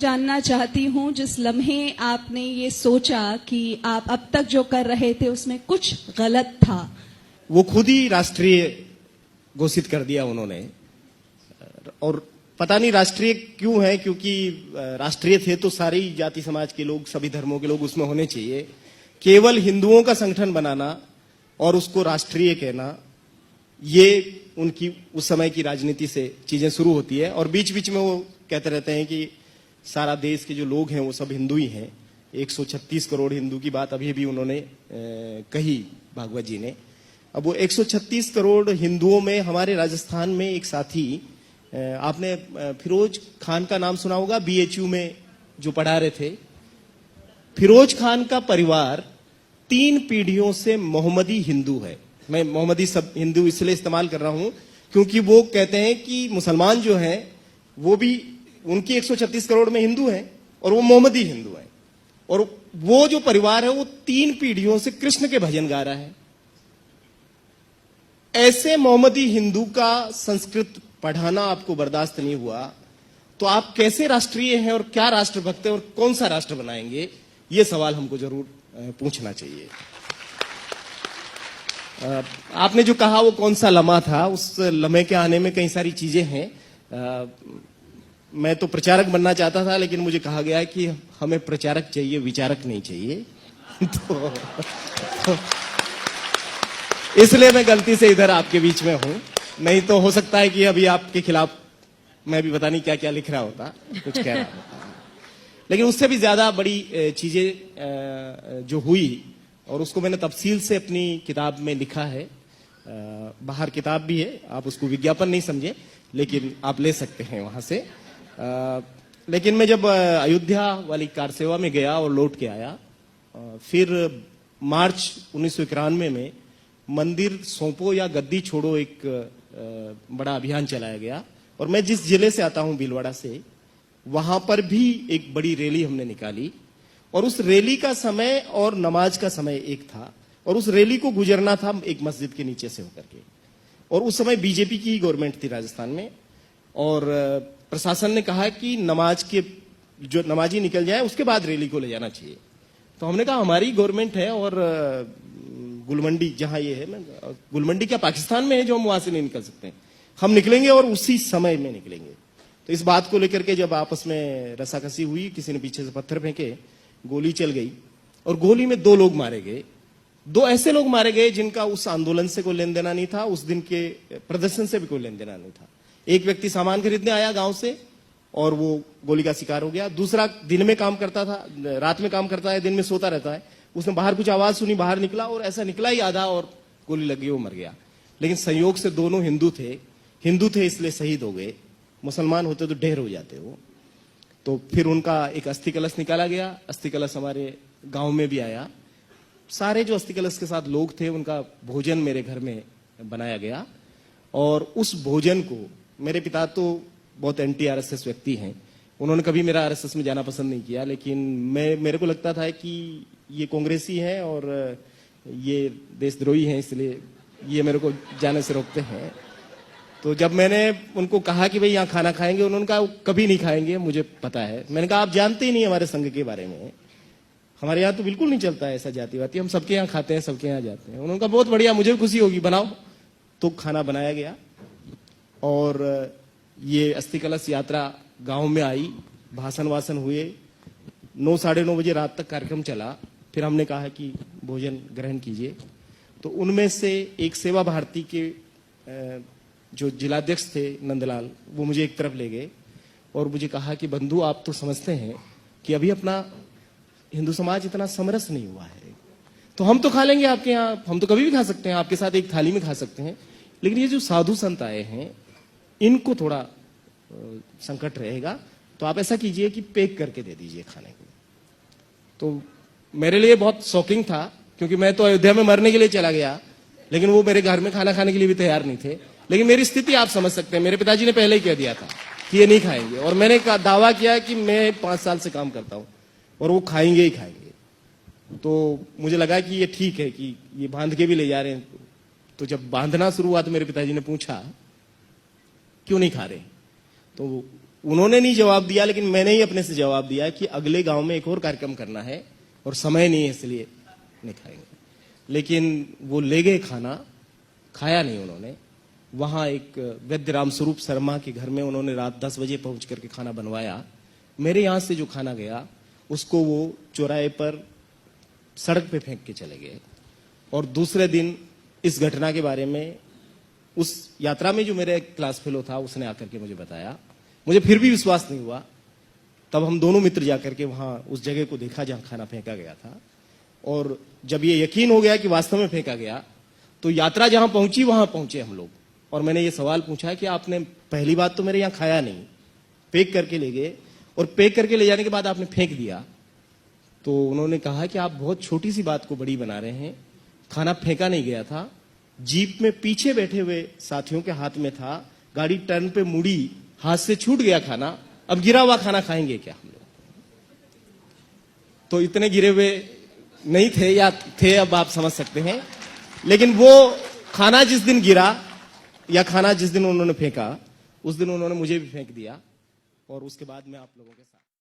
जानना चाहती हूं, जिस लम्हे आपने ये सोचा कि आप अब तक जो कर रहे थे उसमें कुछ गलत था, वो खुद ही राष्ट्रीय घोषित कर दिया उन्होंने। और पता नहीं राष्ट्रीय क्यों है, क्योंकि राष्ट्रीय थे तो सारी जाति समाज के लोग, सभी धर्मों के लोग उसमें होने चाहिए। केवल हिंदुओं का संगठन बनाना और उसको राष्ट्रीय कहना, ये उनकी उस समय की राजनीति से चीजें शुरू होती है। और बीच बीच में वो कहते रहते हैं कि सारा देश के जो लोग हैं वो सब हिंदू ही हैं। 136 करोड़ हिंदू की बात अभी भी उन्होंने कही, भागवत जी ने। अब वो 136 करोड़ हिंदुओं में हमारे राजस्थान में एक साथी, आपने फिरोज खान का नाम सुना होगा, बीएचयू में जो पढ़ा रहे थे। फिरोज खान का परिवार 3 पीढ़ियों से मोहम्मदी हिंदू है। मैं मोहम्मदी सब हिंदू इसलिए इस्तेमाल कर रहा हूं क्योंकि वो कहते हैं कि मुसलमान जो हैं वो भी उनकी 136 करोड़ में हिंदू हैं और वो मोहम्मदी हिंदू हैं। और वो जो परिवार है वो 3 पीढ़ियों से कृष्ण के भजन गा रहा है। ऐसे मोहम्मदी हिंदू का संस्कृत पढ़ाना आपको बर्दाश्त नहीं हुआ तो आप कैसे राष्ट्रीय हैं और क्या राष्ट्रभक्त हैं और कौन सा राष्ट्र बनाएंगे, ये सवाल हमको जरूर पूछना चाहिए। आपने जो कहा वो कौन सा लम्हा था, उस लम्हे के आने में कई सारी चीजें हैं। मैं तो प्रचारक बनना चाहता था, लेकिन मुझे कहा गया कि हमें प्रचारक चाहिए, विचारक नहीं चाहिए। तो इसलिए मैं गलती से इधर आपके बीच में हूं। नहीं तो हो सकता है कि अभी आपके खिलाफ मैं भी पता नहीं क्या क्या लिख रहा होता, कुछ कह रहा होता। लेकिन उससे भी ज्यादा बड़ी चीजें जो हुई, और उसको मैंने तफसील से अपनी किताब में लिखा है। बाहर किताब भी है, आप उसको विज्ञापन नहीं समझे, लेकिन आप ले सकते हैं वहां से। लेकिन मैं जब अयोध्या वाली कार सेवा में गया और लौट के आया, फिर मार्च 1991 में मंदिर सौंपो या गद्दी छोड़ो एक बड़ा अभियान चलाया गया। और मैं जिस जिले से आता हूं, भीलवाड़ा से, वहां पर भी एक बड़ी रैली हमने निकाली। और उस रैली का समय और नमाज का समय एक था, और उस रैली को गुजरना था एक मस्जिद के नीचे से होकर के। और उस समय बीजेपी की गवर्नमेंट थी राजस्थान में, और प्रशासन ने कहा कि नमाज के जो नमाजी निकल जाए उसके बाद रैली को ले जाना चाहिए। तो हमने कहा हमारी गवर्नमेंट है और गुलमंडी जहां ये है, गुलमंडी क्या पाकिस्तान में है जो हम वहां से नहीं निकल सकते, हम निकलेंगे और उसी समय में निकलेंगे। तो इस बात को लेकर के जब आपस में रसाकसी हुई, किसी ने पीछे से पत्थर फेंके, गोली चल गई, और गोली में 2 लोग मारे गए। 2 ऐसे लोग मारे गए जिनका उस आंदोलन से कोई लेन देना नहीं था, उस दिन के प्रदर्शन से भी कोई लेन देना नहीं था। एक व्यक्ति सामान खरीदने आया गांव से और वो गोली का शिकार हो गया। दूसरा दिन में काम करता था, रात में काम करता है, दिन में सोता रहता है। उसने बाहर कुछ आवाज सुनी, बाहर निकला और ऐसा निकला ही आधा और गोली लगी, वो मर गया। लेकिन संयोग से दोनों हिंदू थे इसलिए शहीद हो गए। मुसलमान होते तो ढेर हो जाते वो। तो फिर उनका एक अस्थि कलश निकाला गया। अस्थि कलश हमारे गांव में भी आया। सारे जो अस्थि कलश के साथ लोग थे उनका भोजन मेरे घर में बनाया गया। और उस भोजन को, मेरे पिता तो बहुत एंटी आरएसएस व्यक्ति हैं, उन्होंने कभी मेरा आरएसएस में जाना पसंद नहीं किया, लेकिन मेरे को लगता था कि ये कांग्रेसी है और ये देशद्रोही हैं, इसलिए ये मेरे को जाने से रोकते हैं। तो जब मैंने उनको कहा कि भाई यहाँ खाना खाएंगे, उन्होंने कहा कभी नहीं खाएंगे, मुझे पता है। मैंने कहा आप जानते ही नहीं हमारे संघ के बारे में, हमारे यहाँ तो बिल्कुल नहीं चलता है ऐसा जातिवादी, हम सबके यहाँ खाते हैं, सबके यहाँ जाते हैं। उन्होंने कहा बहुत बढ़िया, मुझे खुशी होगी, बनाओ। तो खाना बनाया गया और ये अस्थि कलश यात्रा गांव में आई, भाषण वासन हुए, 9 साढ़े 9 बजे रात तक कार्यक्रम चला। फिर हमने कहा कि भोजन ग्रहण कीजिए। तो उनमें से एक सेवा भारती के जो जिलाध्यक्ष थे नंदलाल, वो मुझे एक तरफ ले गए और मुझे कहा कि बंधु आप तो समझते हैं कि अभी अपना हिंदू समाज इतना समरस नहीं हुआ है, तो हम तो खा लेंगे आपके यहाँ, हम तो कभी भी खा सकते हैं, आपके साथ एक थाली में खा सकते हैं, लेकिन ये जो साधु संत आए हैं इनको थोड़ा संकट रहेगा, तो आप ऐसा कीजिए कि पैक करके दे दीजिए खाने को। तो मेरे लिए बहुत शॉकिंग था, क्योंकि मैं तो अयोध्या में मरने के लिए चला गया, लेकिन वो मेरे घर में खाना खाने के लिए भी तैयार नहीं थे। लेकिन मेरी स्थिति आप समझ सकते हैं, मेरे पिताजी ने पहले ही कह दिया था कि ये नहीं खाएंगे, और मैंने दावा किया कि मैं 5 साल से काम करता हूं और वो खाएंगे ही खाएंगे। तो मुझे लगा कि ये ठीक है कि ये बांध के भी ले जा रहे हैं। तो जब बांधना शुरू हुआ तो मेरे पिताजी ने पूछा क्यों नहीं खा रहे, तो उन्होंने नहीं जवाब दिया, लेकिन मैंने ही अपने से जवाब दिया कि अगले गांव में एक और कार्यक्रम करना है और समय नहीं है, इसलिए नहीं खाएंगे। लेकिन वो ले गए खाना, खाया नहीं उन्होंने। वहां एक वैद्य रामस्वरूप शर्मा के घर में उन्होंने रात 10 बजे पहुंच करके खाना बनवाया। मेरे यहां से जो खाना गया उसको वो चौराहे पर सड़क पे फेंक के चले गए। और दूसरे दिन इस घटना के बारे में उस यात्रा में जो मेरा एक क्लास फेलो था उसने आकर के मुझे बताया। मुझे फिर भी विश्वास नहीं हुआ। तब हम दोनों मित्र जाकर के वहां उस जगह को देखा जहां खाना फेंका गया था, और जब ये यकीन हो गया कि वास्तव में फेंका गया, तो यात्रा जहां पहुंची वहां पहुंचे हम लोग। और मैंने ये सवाल पूछा कि आपने पहली बात तो मेरे यहां खाया नहीं, पैक करके ले गए, और पैक करके ले जाने के बाद आपने फेंक दिया। तो उन्होंने कहा कि आप बहुत छोटी सी बात को बड़ी बना रहे हैं। खाना फेंका नहीं गया था, जीप में पीछे बैठे हुए साथियों के हाथ में था, गाड़ी टर्न पे मुड़ी, हाथ से छूट गया खाना, अब गिरा हुआ खाना खाएंगे क्या हम लोग? तो इतने गिरे हुए नहीं थे, या थे अब आप समझ सकते हैं। लेकिन वो खाना जिस दिन गिरा या खाना जिस दिन उन्होंने फेंका, उस दिन उन्होंने मुझे भी फेंक दिया, और उसके बाद में आप लोगों के साथ